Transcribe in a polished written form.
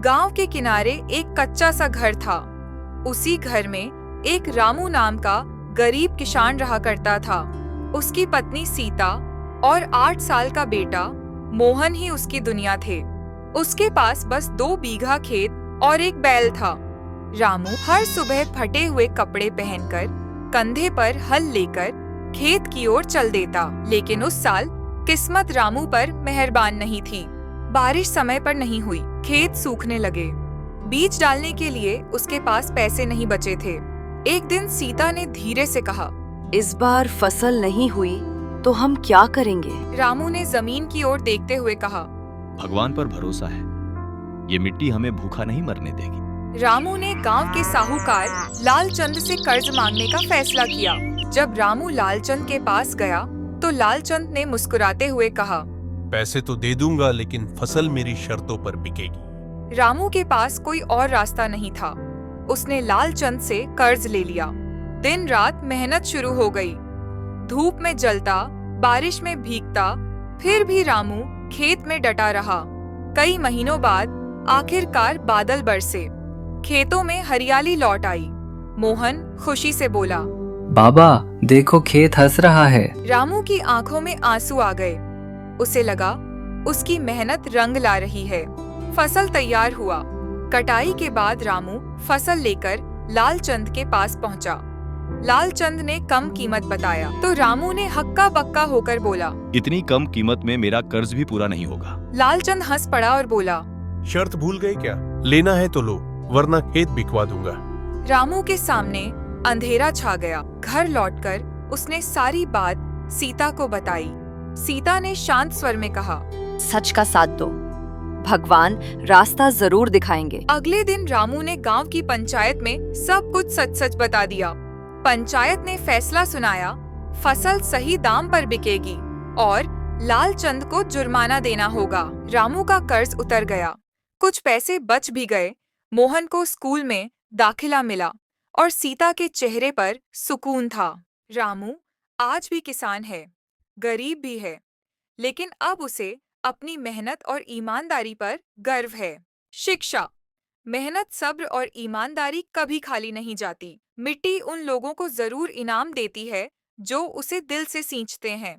गांव के किनारे एक कच्चा सा घर था। उसी घर में एक रामू नाम का गरीब किसान रहा करता था। उसकी पत्नी सीता और 8 साल का बेटा मोहन ही उसकी दुनिया थे। उसके पास बस 2 बीघा खेत और एक बैल था। रामू हर सुबह फटे हुए कपड़े पहनकर कंधे पर हल लेकर खेत की ओर चल देता। लेकिन उस साल किस्मत रामू पर मेहरबान नहीं थी। बारिश समय पर नहीं हुई, खेत सूखने लगे। बीज डालने के लिए उसके पास पैसे नहीं बचे थे। एक दिन सीता ने धीरे से कहा, इस बार फसल नहीं हुई तो हम क्या करेंगे? रामू ने जमीन की ओर देखते हुए कहा, भगवान पर भरोसा है, ये मिट्टी हमें भूखा नहीं मरने देगी। रामू ने गांव के साहूकार लालचंद से कर्ज मांगने का फैसला किया। जब रामू लालचंद के पास गया तो लालचंद ने मुस्कुराते हुए कहा, पैसे तो दे दूंगा, लेकिन फसल मेरी शर्तों पर बिकेगी। रामू के पास कोई और रास्ता नहीं था। उसने लालचंद से कर्ज ले लिया। दिन रात मेहनत शुरू हो गई। धूप में जलता, बारिश में भीगता, फिर भी रामू खेत में डटा रहा। कई महीनों बाद आखिरकार बादल बरसे। खेतों में हरियाली लौट आई। मोहन खुशी से बोला, बाबा देखो खेत हंस रहा है। रामू की आंखों में आंसू आ गए। उसे लगा उसकी मेहनत रंग ला रही है। फसल तैयार हुआ। कटाई के बाद रामू फसल लेकर लालचंद के पास पहुंचा। लालचंद ने कम कीमत बताया तो रामू ने हक्का बक्का होकर बोला, इतनी कम कीमत में मेरा कर्ज भी पूरा नहीं होगा। लालचंद हंस पड़ा और बोला, शर्त भूल गए क्या? लेना है तो लो, वरना खेत बिकवा दूंगा। रामू के सामने अंधेरा छा गया। घर लौटकर उसने सारी बात सीता को बताई। सीता ने शांत स्वर में कहा, सच का साथ दो, भगवान रास्ता जरूर दिखाएंगे। अगले दिन रामू ने गांव की पंचायत में सब कुछ सच सच बता दिया। पंचायत ने फैसला सुनाया, फसल सही दाम पर बिकेगी और लालचंद को जुर्माना देना होगा। रामू का कर्ज उतर गया, कुछ पैसे बच भी गए। मोहन को स्कूल में दाखिला मिला और सीता के चेहरे पर सुकून था। रामू आज भी किसान है, गरीब भी है, लेकिन अब उसे अपनी मेहनत और ईमानदारी पर गर्व है। शिक्षा, मेहनत, सब्र और ईमानदारी कभी खाली नहीं जाती। मिट्टी उन लोगों को जरूर इनाम देती है जो उसे दिल से सींचते हैं।